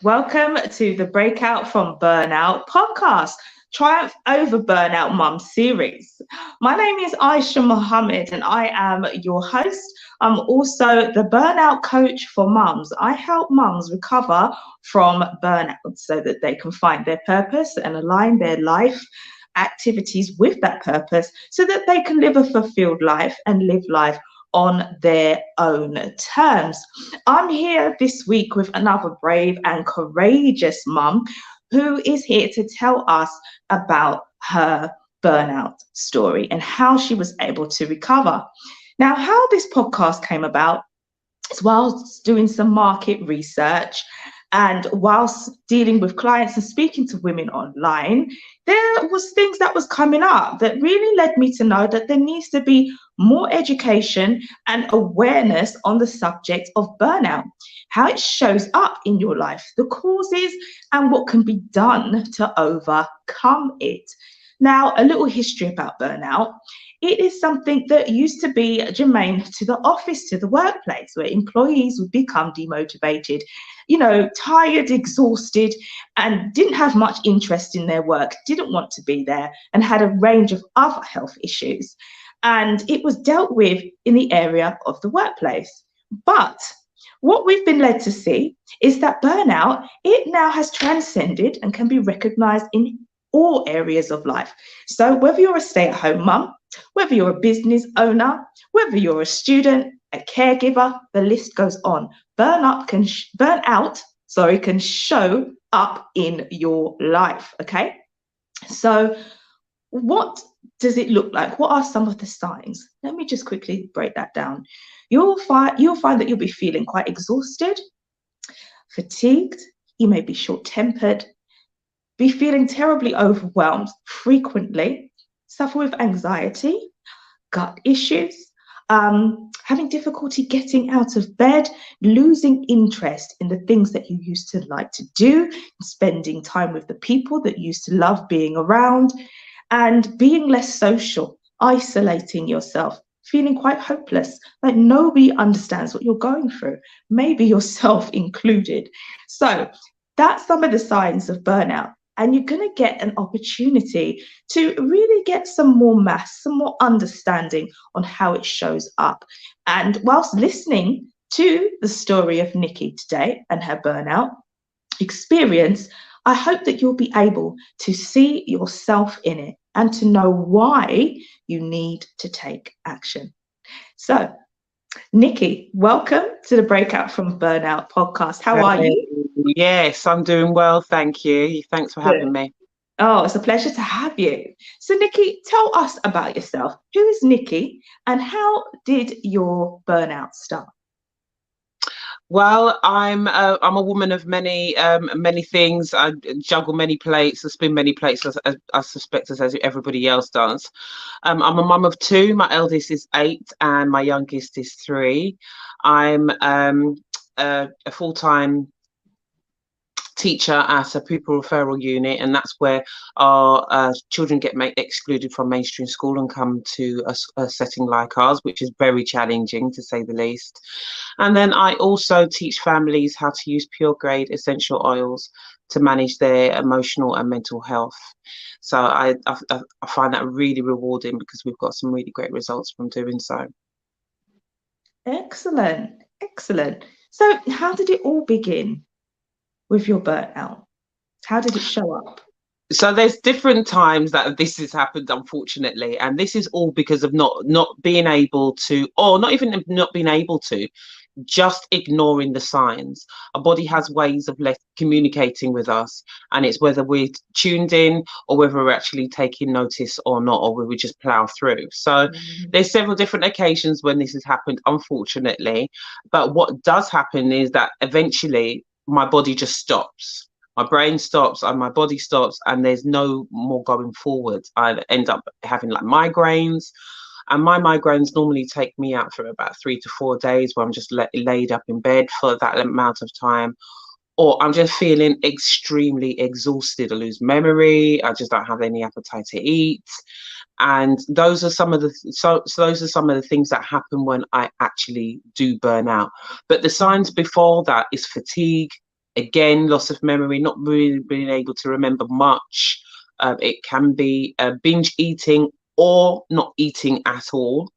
Welcome to the Breakout from Burnout Podcast, Triumph Over Burnout Mum series. My name is Aisha Mohammed and I am your host. I'm also the burnout coach for mums. I help mums recover from burnout so that they can find their purpose and align their life activities with that purpose so that they can live a fulfilled life and live life on their own terms. I'm here this week with another brave and courageous mum who is here to tell us about her burnout story and how she was able to recover. Now, how this podcast came about is whilst doing some market research and whilst dealing with clients and speaking to women online, there was things that was coming up that really led me to know that there needs to be more education and awareness on the subject of burnout, how it shows up in your life, the causes, and what can be done to overcome it. Now, a little history about burnout. It is something that used to be germane to the office, to the workplace, where employees would become demotivated, tired, exhausted, and didn't have much interest in their work, didn't want to be there, and had a range of other health issues. And it was dealt with in the area of the workplace. But what we've been led to see is that burnout, it now has transcended and can be recognized in all areas of life. So whether you're a stay-at-home mum, whether you're a business owner, whether you're a student, a caregiver, the list goes on. Burnout can show up in your life, okay? So what does it look like? What are some of the signs? Let me just quickly break that down. You'll find that you'll be feeling quite exhausted, fatigued, you may be short-tempered, be feeling terribly overwhelmed frequently, suffer with anxiety, gut issues, having difficulty getting out of bed, losing interest in the things that you used to like to do, spending time with the people that you used to love being around, and being less social, isolating yourself, feeling quite hopeless, like nobody understands what you're going through, maybe yourself included. So that's some of the signs of burnout. And you're going to get an opportunity to really get some more mass, some more understanding on how it shows up. And whilst listening to the story of Nikki today and her burnout experience, I hope that you'll be able to see yourself in it and to know why you need to take action. So Nikki, welcome to the Breakout from Burnout podcast. How are Hey, you? yes, I'm doing well, thank you. Thanks for Good. having me. Oh, it's a pleasure to have you. So, Nikki, tell us about yourself. Who is Nikki and how did your burnout start? Well, I'm a woman of many things. I juggle many plates, I spin many plates, as I suspect as everybody else does. I'm a mum of two. My eldest is 8, and my youngest is 3. I'm a full-time teacher at a pupil referral unit, and that's where our children get excluded from mainstream school and come to a setting like ours, which is very challenging to say the least. And then I also teach families how to use pure grade essential oils to manage their emotional and mental health. So I find that really rewarding because we've got some really great results from doing so. Excellent. Excellent. So, how did it all begin with your burnout? How did it show up? So there's different times that this has happened, unfortunately, and this is all because of not being able to, or not even not being able to, just ignoring the signs. Our body has ways of communicating with us, and it's whether we're tuned in or whether we're actually taking notice or not, or we just plow through. So there's several different occasions when this has happened, unfortunately. But what does happen is that eventually my body just stops. My brain stops and my body stops, and there's no more going forward. I end up having like migraines, and my migraines normally take me out for about 3 to 4 days, where I'm just laid up in bed for that amount of time, or I'm just feeling extremely exhausted. I lose memory. I just don't have any appetite to eat. And those are some of the those are some of the things that happen when I actually do burn out. But the signs before that is fatigue, again, loss of memory, not really being able to remember much. It can be binge eating or not eating at all.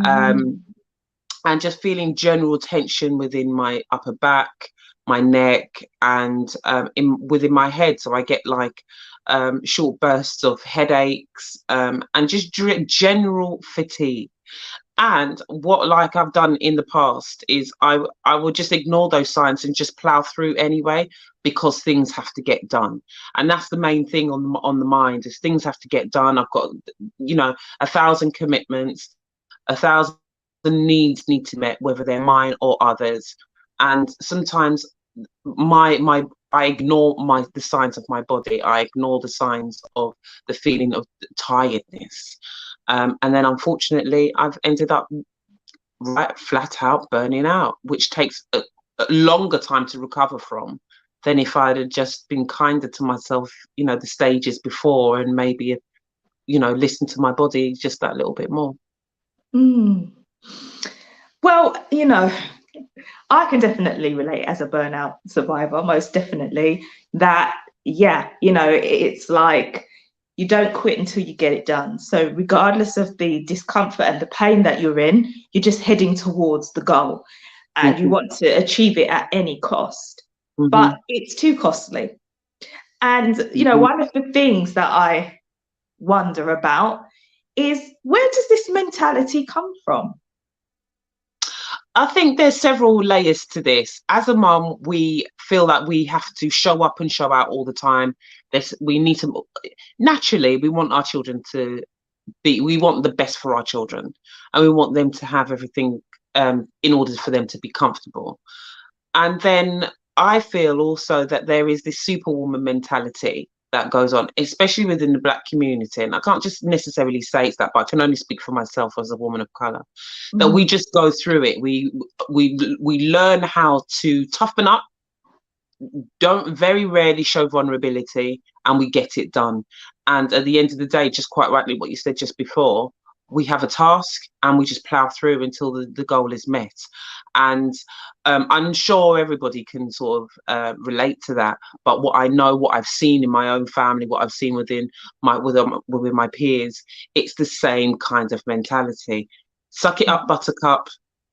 Um, and just feeling general tension within my upper back, my neck, and within my head. So I get like short bursts of headaches, and just general fatigue. And what like I've done in the past is I will just ignore those signs and just plow through anyway, because things have to get done. And that's the main thing on the mind, is things have to get done. I've got, 1,000 commitments, 1,000 needs need to be met, whether they're mine or others. And sometimes my I ignore the signs of my body. I ignore the signs of the feeling of tiredness. And then unfortunately, I've ended up right flat out burning out, which takes a longer time to recover from than if I'd have just been kinder to myself, the stages before, and maybe, listen to my body just that little bit more. Mm. Well, I can definitely relate as a burnout survivor, most definitely. That, yeah, it's like you don't quit until you get it done. So, regardless of the discomfort and the pain that you're in, you're just heading towards the goal and you want to achieve it at any cost. But it's too costly. And, one of the things that I wonder about is, where does this mentality come from? I think there's several layers to this. As a mum, we feel that we have to show up and show out all the time. We need to, naturally, we want our children to we want the best for our children, and we want them to have everything in order for them to be comfortable. And then I feel also that there is this superwoman mentality that goes on, especially within the Black community. And I can't just necessarily say it's that, but I can only speak for myself as a woman of colour. That we just go through it. We learn how to toughen up, don't very rarely show vulnerability, and we get it done. And at the end of the day, just quite rightly what you said just before, we have a task and we just plow through until the goal is met. And I'm sure everybody can sort of relate to that. But what I know, what I've seen in my own family, what I've seen within my peers, it's the same kind of mentality. Suck it up, buttercup,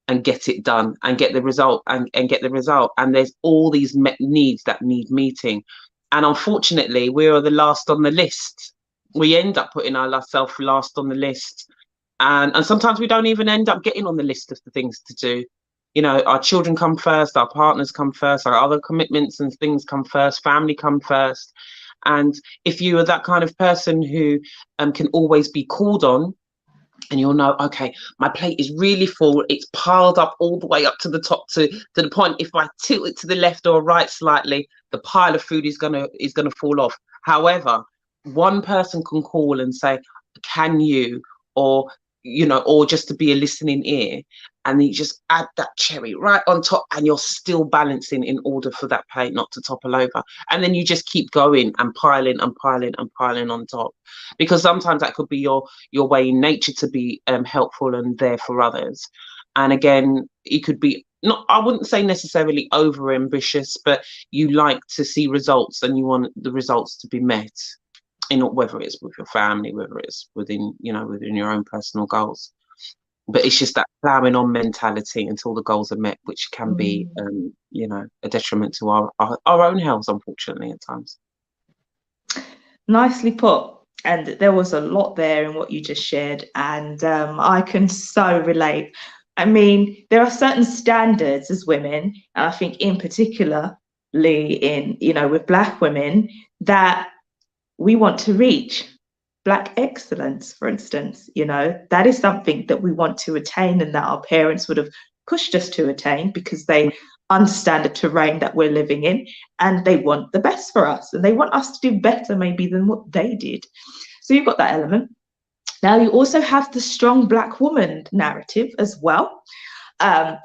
and get it done and get the result and get the result. And there's all these needs that need meeting. And unfortunately, we are the last on the list. We end up putting ourselves last on the list. And sometimes we don't even end up getting on the list of the things to do. You know, our children come first, our partners come first, our other commitments and things come first, family come first. And if you are that kind of person who can always be called on, and you'll know, okay, my plate is really full, it's piled up all the way up to the top, to the point if I tilt it to the left or right slightly, the pile of food is gonna fall off. However, one person can call and say, can you, or you know, or just to be a listening ear, and you just add that cherry right on top, and you're still balancing in order for that plate not to topple over. And then you just keep going and piling and piling and piling on top, because sometimes that could be your way in nature to be helpful and there for others. And again, it could be not, I wouldn't say necessarily over ambitious, but you like to see results and you want the results to be met, in whether it's with your family, whether it's within, you know, within your own personal goals. But it's just that plowing on mentality until the goals are met, which can be, you know, a detriment to our own health, unfortunately, at times. Nicely put. And there was a lot there in what you just shared, and I can so relate. I mean, there are certain standards as women, and I think in particularly in, you know, with Black women, that we want to reach. Black excellence, for instance, you know, that is something that we want to attain, and that our parents would have pushed us to attain because they understand the terrain that we're living in, and they want the best for us, and they want us to do better maybe than what they did. So you've got that element. Now you also have the strong Black woman narrative as well.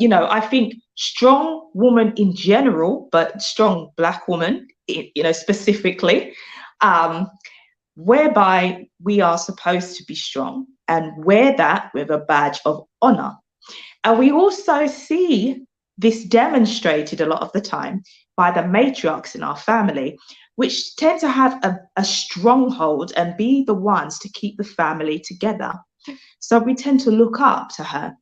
You know, I think strong woman in general, but strong Black woman, you know, specifically, whereby we are supposed to be strong and wear that with a badge of honor. And we also see this demonstrated a lot of the time by the matriarchs in our family, which tend to have a stronghold and be the ones to keep the family together. So we tend to look up to her,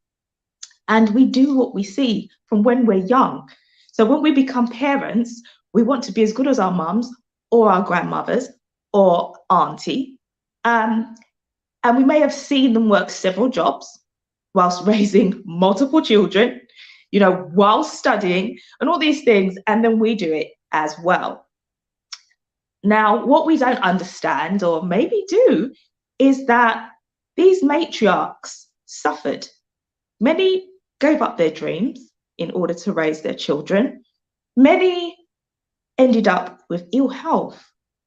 and we do what we see from when we're young. So when we become parents, we want to be as good as our mums or our grandmothers or auntie. And we may have seen them work several jobs whilst raising multiple children, you know, while studying and all these things. And then we do it as well. Now, what we don't understand, or maybe do, is that these matriarchs suffered. Many gave up their dreams in order to raise their children. Many ended up with ill health.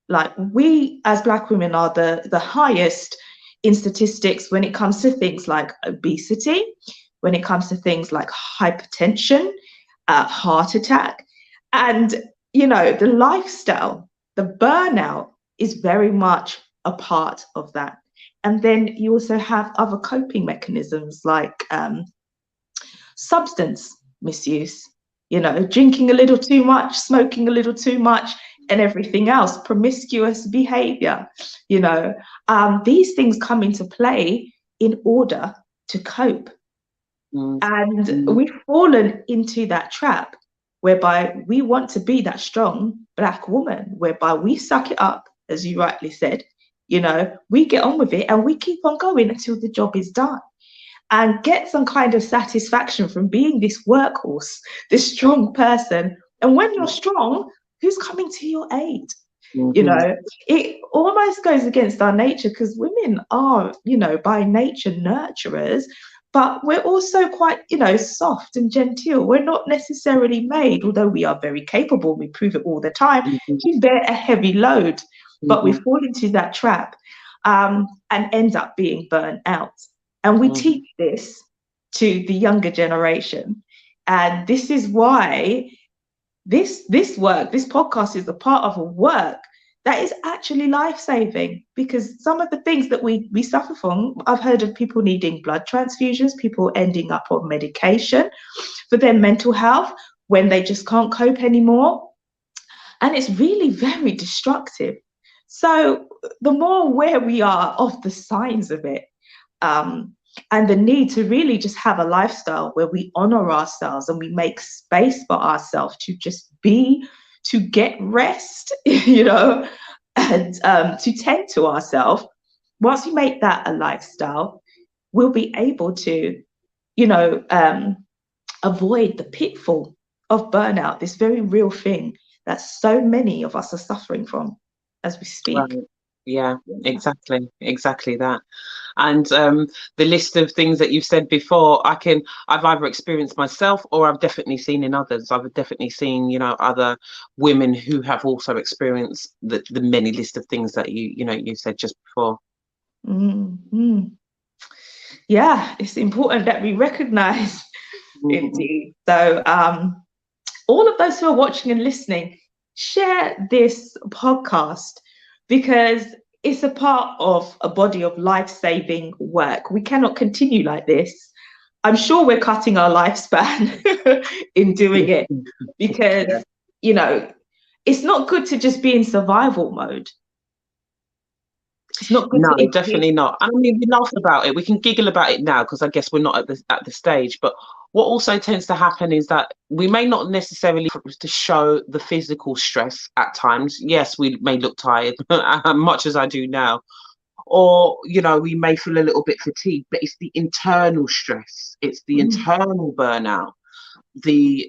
Like, we as Black women are the highest in statistics when it comes to things like obesity, when it comes to things like hypertension, heart attack, and, you know, the lifestyle, the burnout is very much a part of that. And then you also have other coping mechanisms like substance misuse, you know, drinking a little too much, smoking a little too much, and everything else, promiscuous behavior, you know, these things come into play in order to cope. And we've fallen into that trap whereby we want to be that strong Black woman, whereby we suck it up, as you rightly said, you know, we get on with it and we keep on going until the job is done, and get some kind of satisfaction from being this workhorse, this strong person. And when you're strong, who's coming to your aid? You know, it almost goes against our nature, because women are, you know, by nature nurturers, but we're also quite, you know, soft and genteel. We're not necessarily made, although we are very capable, we prove it all the time, to bear a heavy load. But we fall into that trap and end up being burnt out. And we teach this to the younger generation. And this is why this podcast is a part of a work that is actually life-saving, because some of the things that we suffer from, I've heard of people needing blood transfusions, people ending up on medication for their mental health when they just can't cope anymore. And it's really very destructive. So the more aware we are of the signs of it, and the need to really just have a lifestyle where we honor ourselves and we make space for ourselves to just be, to get rest, you know, and to tend to ourselves. Once we make that a lifestyle, we'll be able to, avoid the pitfall of burnout, this very real thing that so many of us are suffering from as we speak. Right. Yeah, exactly that. And the list of things that you've said before, I've either experienced myself, or I've definitely seen in others. I've definitely seen, other women who have also experienced the many list of things that you said just before. Mm-hmm. Yeah, it's important that we recognize indeed. So all of those who are watching and listening, share this podcast, because it's a part of a body of life-saving work. We cannot continue like this. I'm sure we're cutting our lifespan in doing it, because, it's not good to just be in survival mode. It's not good. No, definitely not. I mean, we laugh about it. We can giggle about it now because I guess we're not at the stage. But what also tends to happen is that we may not necessarily to show the physical stress at times. Yes, we may look tired, much as I do now, or we may feel a little bit fatigued. But it's the internal stress. It's the internal burnout. The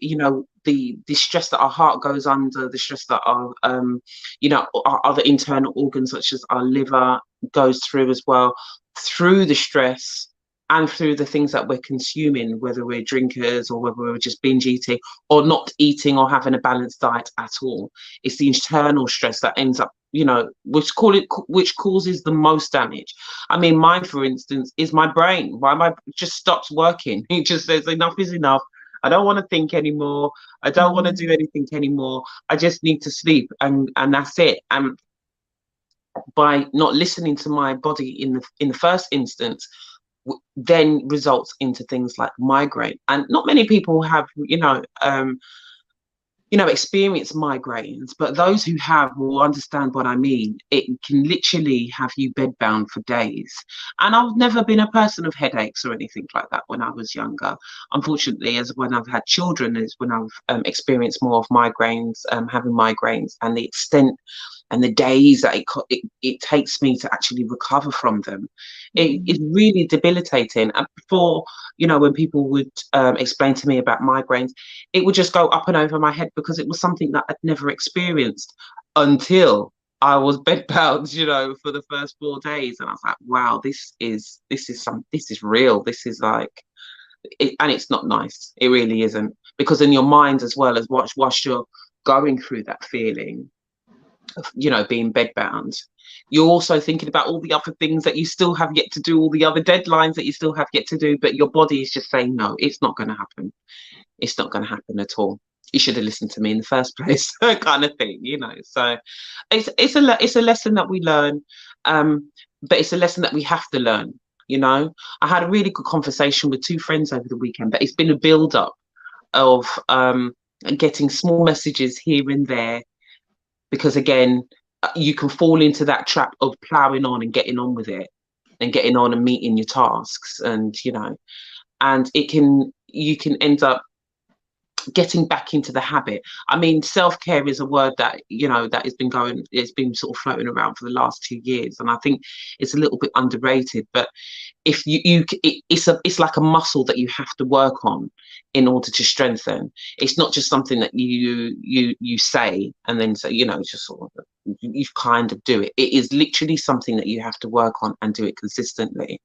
stress that our heart goes under, the stress that our our other internal organs such as our liver goes through as well, through the stress and through the things that we're consuming, whether we're drinkers or whether we're just binge eating or not eating or having a balanced diet at all. It's the internal stress that ends up, which causes the most damage. I mean, mine, for instance, is my brain. Just stops working. It just says enough is enough. I don't want to think anymore. I don't want to do anything anymore. I just need to sleep, and that's it. And by not listening to my body in the first instance, then results into things like migraine. And not many people have, experience migraines, but those who have will understand what I mean. It can literally have you bedbound for days. And I've never been a person of headaches or anything like that when I was younger. Unfortunately, as when I've had children is when I've experienced more of migraines, having migraines, and the extent and the days that it takes me to actually recover from them. It is really debilitating. And before, when people would explain to me about migraines, it would just go up and over my head because it was something that I'd never experienced until I was bedbound, for the first 4 days. And I was like, wow, this is real. This is like, and it's not nice. It really isn't, because in your mind as well as whilst you're going through that feeling of, being bedbound, you're also thinking about all the other things that you still have yet to do, all the other deadlines that you still have yet to do, but your body is just saying, no, it's not going to happen. It's not going to happen at all. You should have listened to me in the first place, kind of thing, So it's a lesson that we learn, but it's a lesson that we have to learn. I had a really good conversation with 2 friends over the weekend, but it's been a build up of getting small messages here and there, because again, you can fall into that trap of ploughing on and getting on with it and getting on and meeting your tasks, and and you can end up getting back into the habit. I mean, self-care is a word that that it's been sort of floating around for the last 2 years, and I think it's a little bit underrated. But if it's like a muscle that you have to work on in order to strengthen. It's not just something that you say and then say, just sort of you kind of do it. It is literally something that you have to work on and do it consistently.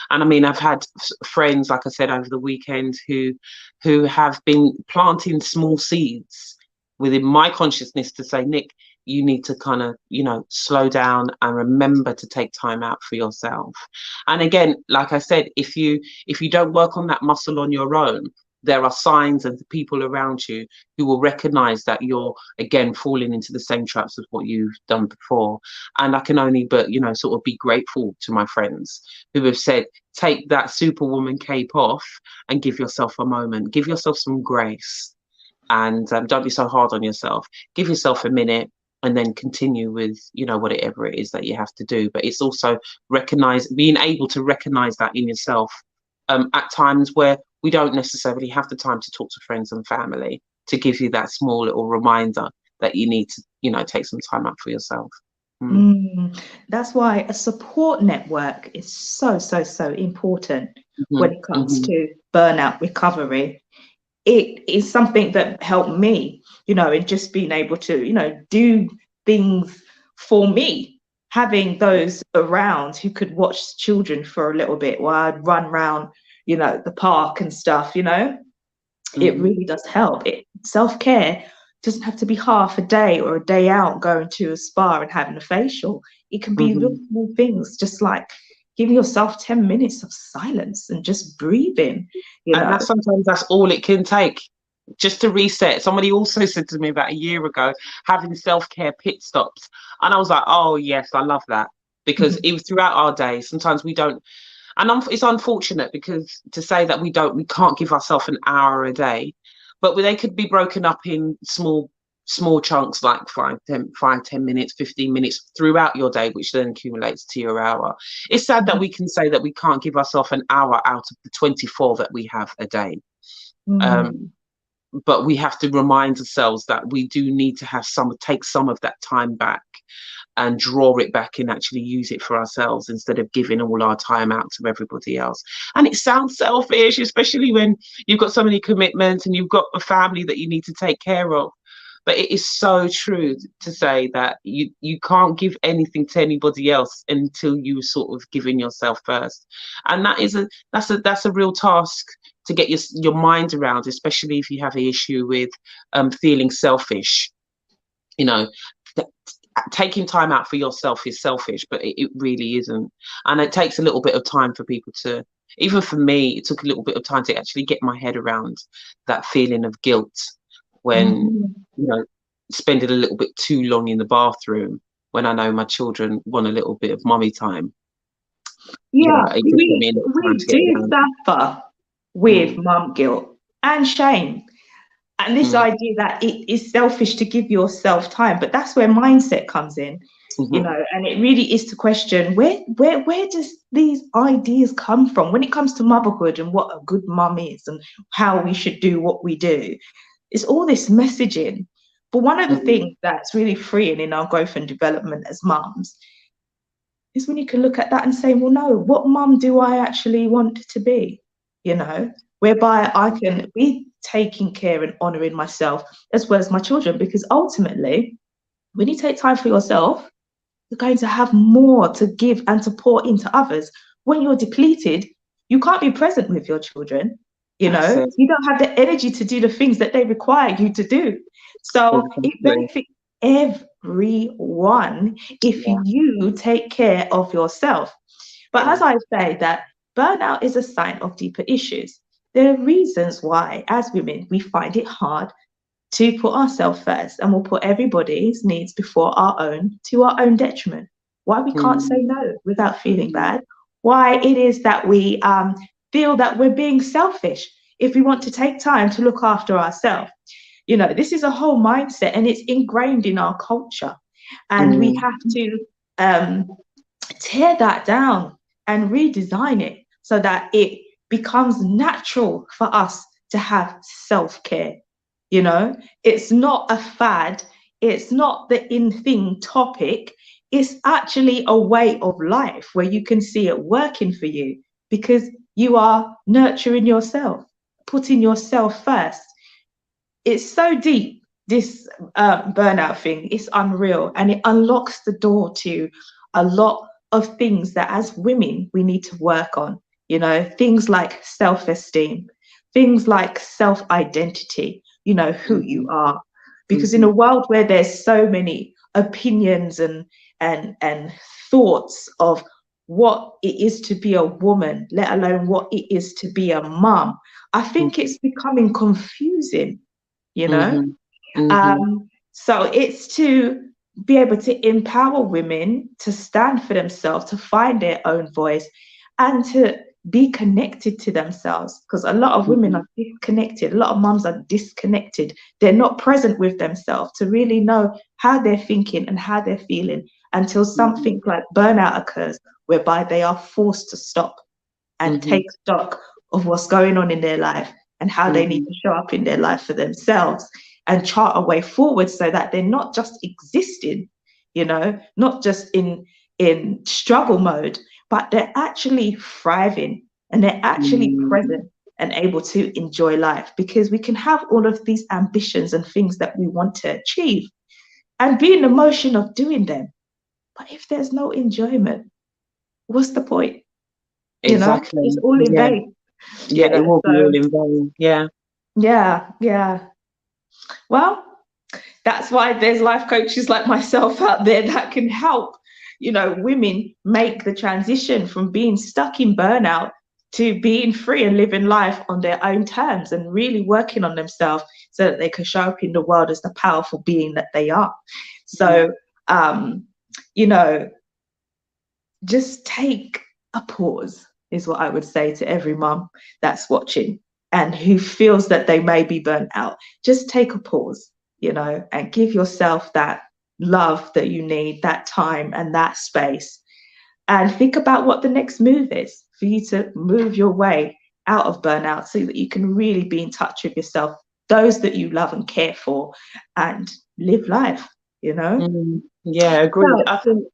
And I mean, I've had friends, like I said, over the weekend who have been planting small seeds within my consciousness to say, Nick, you need to kind of, slow down and remember to take time out for yourself. And again, like I said, if you don't work on that muscle on your own, there are signs and people around you who will recognize that you're again falling into the same traps of what you've done before. And I can only but sort of be grateful to my friends who have said, take that superwoman cape off and give yourself a moment, give yourself some grace, and don't be so hard on yourself. Give yourself a minute and then continue with whatever it is that you have to do. But it's also being able to recognize that in yourself at times where we don't necessarily have the time to talk to friends and family, to give you that small little reminder that you need to, take some time out for yourself. That's why a support network is so, so, so important when it comes Mm-hmm. to burnout recovery. It is something that helped me, in just being able to, do things for me, having those around who could watch children for a little bit while I'd run around, the park and stuff, it really does help. Self-care doesn't have to be half a day or a day out going to a spa and having a facial. It can be little small things, just like giving yourself 10 minutes of silence and just breathing, And sometimes that's all it can take, just to reset. Somebody also said to me about a year ago, having self-care pit stops. And I was like, oh, yes, I love that. Because it was throughout our day. Sometimes we don't. And it's unfortunate because to say that we can't give ourselves an hour a day, but they could be broken up in small chunks, like 10 minutes, 15 minutes throughout your day, which then accumulates to your hour. It's sad that we can say that we can't give ourselves an hour out of the 24 that we have a day. But we have to remind ourselves that we do need to take some of that time back and draw it back and actually use it for ourselves instead of giving all our time out to everybody else. And it sounds selfish, especially when you've got so many commitments and you've got a family that you need to take care of. But it is so true to say that you can't give anything to anybody else until you sort of giving yourself first. And that's a real task to get your mind around, especially if you have an issue with feeling selfish. Taking time out for yourself is selfish, but it really isn't. And it takes a little bit of time for people to, even for me, it took a little bit of time to actually get my head around that feeling of guilt when, spending a little bit too long in the bathroom when I know my children want a little bit of mummy time. Yeah, we do suffer with mum guilt and shame. And this idea that it is selfish to give yourself time, but that's where mindset comes in, and it really is to question where does these ideas come from when it comes to motherhood and what a good mum is and how we should do what we do. It's all this messaging. But one of the things that's really freeing in our growth and development as mums is when you can look at that and say, well, no, what mum do I actually want to be? Whereby I can be taking care and honouring myself as well as my children, because ultimately, when you take time for yourself, you're going to have more to give and to pour into others. When you're depleted, you can't be present with your children. You don't have the energy to do the things that they require you to do. So it benefits everyone if you take care of yourself. But as I say, that burnout is a sign of deeper issues. There are reasons why, as women, we find it hard to put ourselves first, and we'll put everybody's needs before our own, to our own detriment. Why we can't say no without feeling bad. Why it is that we feel that we're being selfish if we want to take time to look after ourselves. This is a whole mindset, and it's ingrained in our culture. And we have to tear that down and redesign it so that it becomes natural for us to have self-care. It's not a fad, it's not the in thing topic, it's actually a way of life where you can see it working for you because you are nurturing yourself, putting yourself first. It's so deep, this burnout thing. It's unreal, and it unlocks the door to a lot of things that as women we need to work on. Things like self-esteem, things like self-identity, who you are. Because in a world where there's so many opinions and thoughts of what it is to be a woman, let alone what it is to be a mum, I think it's becoming confusing, So it's to be able to empower women to stand for themselves, to find their own voice, and to be connected to themselves, because a lot of women are disconnected. A lot of mums are disconnected. They're not present with themselves to really know how they're thinking and how they're feeling until something like burnout occurs, whereby they are forced to stop and take stock of what's going on in their life and how they need to show up in their life for themselves and chart a way forward so that they're not just existing, not just in struggle mode, but they're actually thriving and they're actually present and able to enjoy life, because we can have all of these ambitions and things that we want to achieve and be in the motion of doing them. But if there's no enjoyment, what's the point? Exactly. It's all in vain. Yeah, it will be all in vain. Yeah. Yeah. Well, that's why there's life coaches like myself out there that can help, women make the transition from being stuck in burnout to being free and living life on their own terms and really working on themselves so that they can show up in the world as the powerful being that they are. So, just take a pause is what I would say to every mum that's watching and who feels that they may be burnt out. Just take a pause, and give yourself that love that you need, that time and that space. And think about what the next move is for you to move your way out of burnout so that you can really be in touch with yourself, those that you love and care for, and live life, Yeah, agree. So,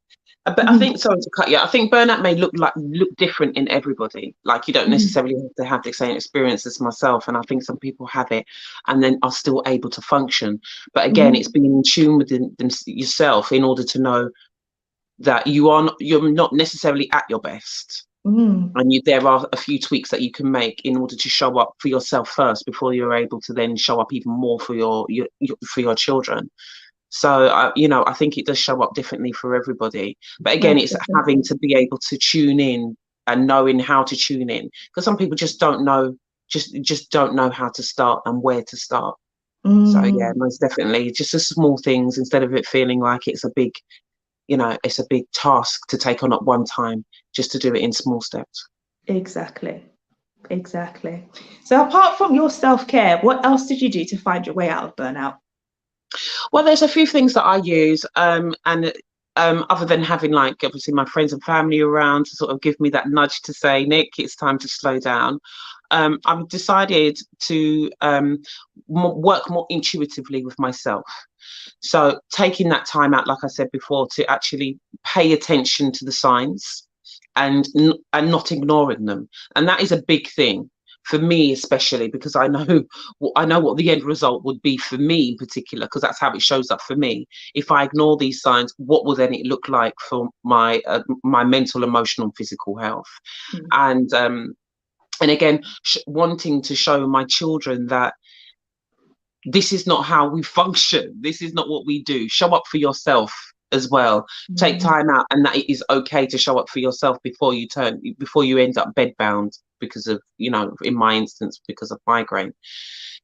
I think, sorry to cut you, I think burnout may look different in everybody. Like, you don't necessarily have to have the same experience as myself. And I think some people have it and then are still able to function. But again, it's being in tune with yourself in order to know that you're not necessarily at your best. And there are a few tweaks that you can make in order to show up for yourself first before you're able to then show up even more for your children. So, I think it does show up differently for everybody. But again, it's having to be able to tune in and knowing how to tune in, because some people just don't know, just don't know how to start and where to start. So, yeah, most definitely, just the small things, instead of it feeling like it's a big task to take on at one time, just to do it in small steps. Exactly. So apart from your self-care, what else did you do to find your way out of burnout? Well, there's a few things that I use, and other than having, like, obviously my friends and family around to sort of give me that nudge to say, Nick, it's time to slow down. I've decided to work more intuitively with myself. So taking that time out, like I said before, to actually pay attention to the signs and not ignoring them. And that is a big thing for me, especially because I know what the end result would be for me in particular, because that's how it shows up for me. If I ignore these signs, what will then it look like for my mental, emotional, and physical health? And again, wanting to show my children that this is not how we function. This is not what we do. Show up for yourself as well. Take time out, and that it is okay to show up for yourself before you end up bedbound because of, in my instance, because of migraine.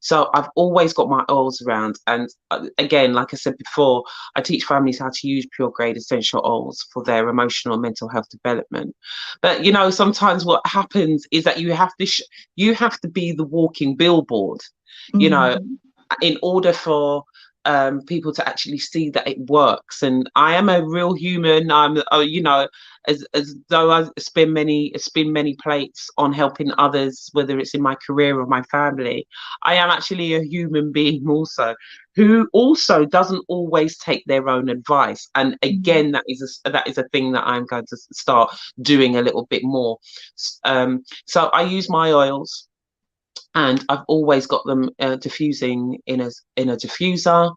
So I've always got my oils around. And again, like I said before, I teach families how to use pure grade essential oils for their emotional and mental health development. But, sometimes what happens is that you have to be the walking billboard, in order for people to actually see that it works. And I am a real human. I'm, as though I spin many plates on helping others, whether it's in my career or my family, I am actually a human being also, who also doesn't always take their own advice. And again, that is a thing that I'm going to start doing a little bit more. So I use my oils, and I've always got them diffusing in a diffuser.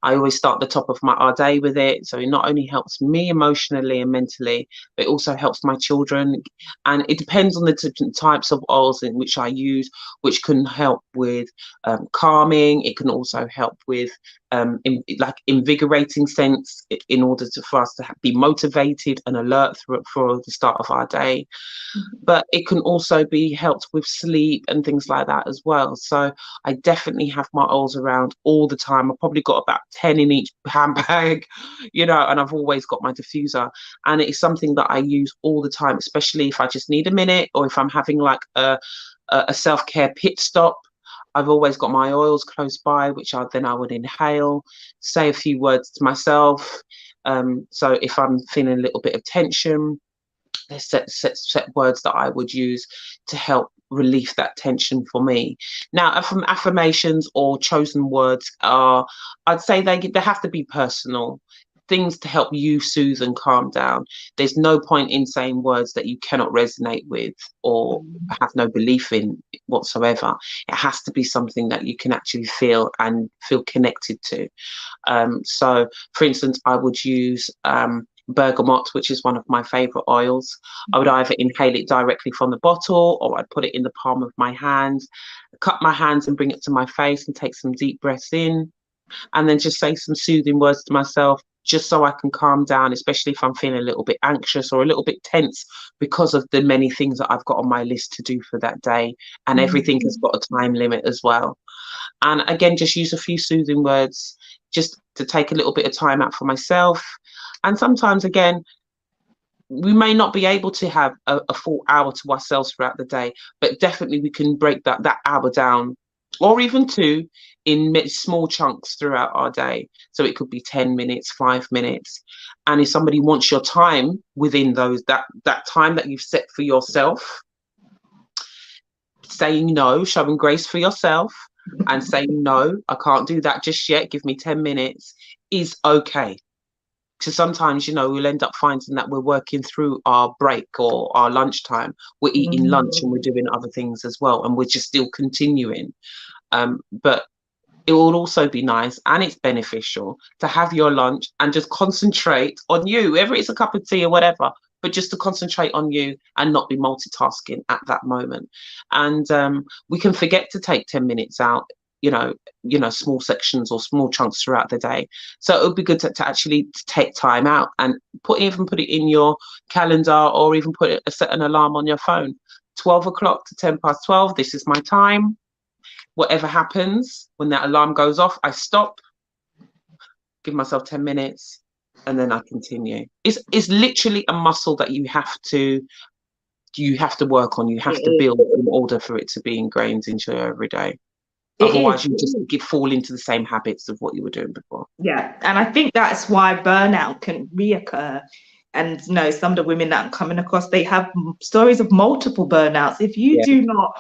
I always start the top of our day with it. So it not only helps me emotionally and mentally, but it also helps my children. And it depends on the different types of oils in which I use, which can help with calming. It can also help with invigorating sense in order for us to be motivated and alert for the start of our day. But it can also be helped with sleep and things like that as well. So I definitely have my oils around all the time. I've probably got about 10 in each handbag, and I've always got my diffuser. And it's something that I use all the time, especially if I just need a minute, or if I'm having like a self-care pit stop. I've always got my oils close by, which I would inhale, say a few words to myself. So if I'm feeling a little bit of tension, there's set words that I would use to help relieve that tension for me. Now, from affirmations or chosen words I'd say they have to be personal. things to help you soothe and calm down. There's no point in saying words that you cannot resonate with or have no belief in whatsoever. It has to be something that you can actually feel and feel connected to. So, for instance, I would use bergamot, which is one of my favorite oils. I would either inhale it directly from the bottle, or I'd put it in the palm of my hand, cup my hands and bring it to my face and take some deep breaths in, and then just say some soothing words to myself, just so I can calm down, especially if I'm feeling a little bit anxious or a little bit tense because of the many things that I've got on my list to do for that day. And everything has got a time limit as well. And again, just use a few soothing words just to take a little bit of time out for myself. And sometimes, again, we may not be able to have a full hour to ourselves throughout the day, but definitely we can break that hour down, or even two, in small chunks throughout our day. So it could be 10 minutes, 5 minutes. And if somebody wants your time within that time that you've set for yourself, saying no, showing grace for yourself and saying, no, I can't do that just yet, give me 10 minutes, is okay. So sometimes, we'll end up finding that we're working through our break or our lunchtime. We're eating lunch and we're doing other things as well, and we're just still continuing. But it will also be nice, and it's beneficial, to have your lunch and just concentrate on you, whether it's a cup of tea or whatever, but just to concentrate on you and not be multitasking at that moment. And we can forget to take 10 minutes out, small sections or small chunks throughout the day. So it would be good to actually take time out and put it in your calendar, or even set an alarm on your phone. 12 o'clock to 10 past 12, this is my time. Whatever happens, when that alarm goes off, I stop, give myself 10 minutes, and then I continue. It's literally a muscle that you have to work on, you have to build in order for it to be ingrained into your everyday. Otherwise, you just fall into the same habits of what you were doing before. Yeah, and I think that's why burnout can reoccur. And some of the women that I'm coming across, they have stories of multiple burnouts. If you do not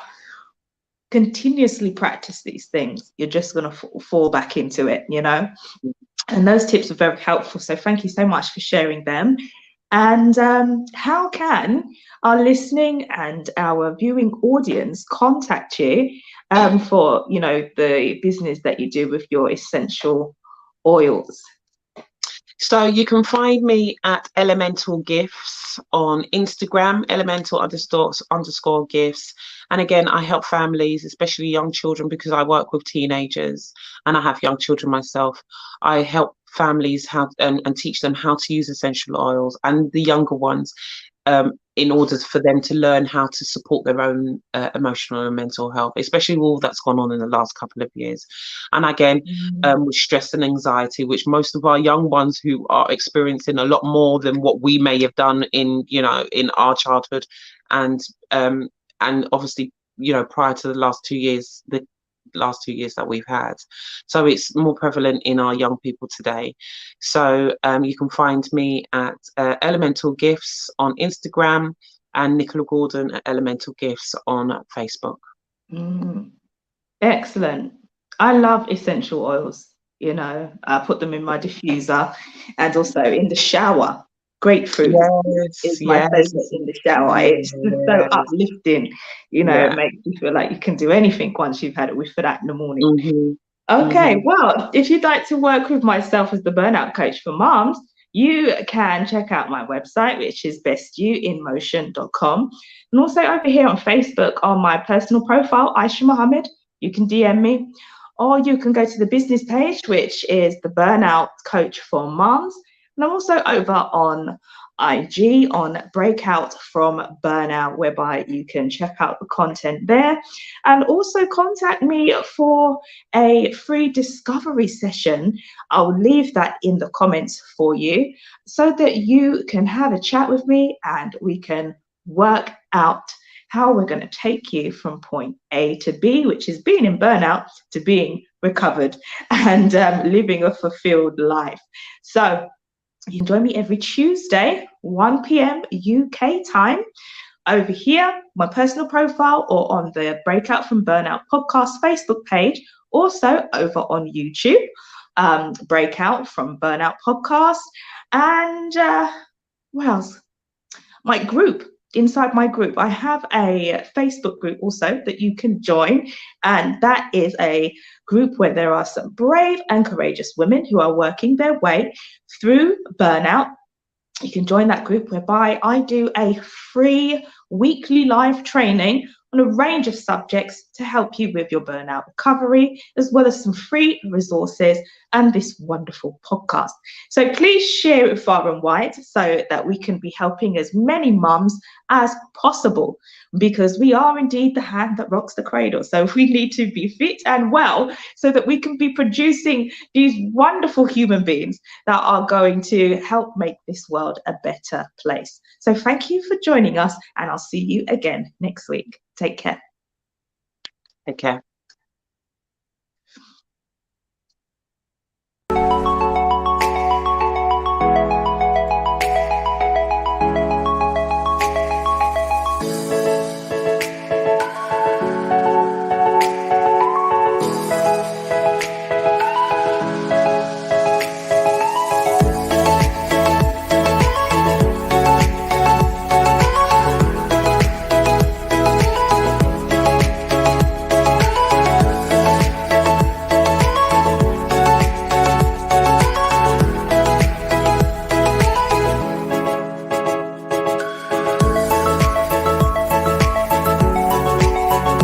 continuously practice these things, you're just going to fall back into it, And those tips are very helpful. So thank you so much for sharing them. And how can our listening and our viewing audience contact you for, the business that you do with your essential oils? So you can find me at Elemental Gifts on Instagram, elemental__ gifts. And again, I help families, especially young children, because I work with teenagers and I have young children myself. I help families and teach them how to use essential oils, and the younger ones, in order for them to learn how to support their own emotional and mental health, especially all that's gone on in the last couple of years. And again, with stress and anxiety, which most of our young ones who are experiencing a lot more than what we may have done in our childhood, and obviously, prior to the last 2 years, that we've had. So it's more prevalent in our young people today. So you can find me at Elemental Gifts on Instagram, and Nicola Gordon at Elemental Gifts on Facebook. Excellent. I love essential oils. I put them in my diffuser and also in the shower. Grapefruit is my favorite in the shower. It's just so uplifting, It makes you feel like you can do anything once you've had a whiff of that in the morning. Okay, well, if you'd like to work with myself as the burnout coach for moms, you can check out my website, which is bestyouinmotion.com. And also over here on Facebook, on my personal profile, Aisha Mohammed, you can DM me, or you can go to the business page, which is the Burnout Coach for Moms. And I'm also over on IG on Breakout from Burnout, whereby you can check out the content there, and also contact me for a free discovery session. I'll leave that in the comments for you so that you can have a chat with me and we can work out how we're going to take you from point A to B, which is being in burnout, to being recovered and living a fulfilled life. So you can join me every Tuesday, 1 p.m. UK time, over here, my personal profile, or on the Breakout from Burnout podcast Facebook page, also over on YouTube. Breakout from Burnout Podcast, and what else? My group. Inside my group, I have a Facebook group also that you can join. And that is a group where there are some brave and courageous women who are working their way through burnout. You can join that group, whereby I do a free weekly live training on a range of subjects to help you with your burnout recovery, as well as some free resources and this wonderful podcast. So please share it far and wide so that we can be helping as many mums as possible, because we are indeed the hand that rocks the cradle. So we need to be fit and well so that we can be producing these wonderful human beings that are going to help make this world a better place. So thank you for joining us, and I'll see you again next week. Take care. Take care.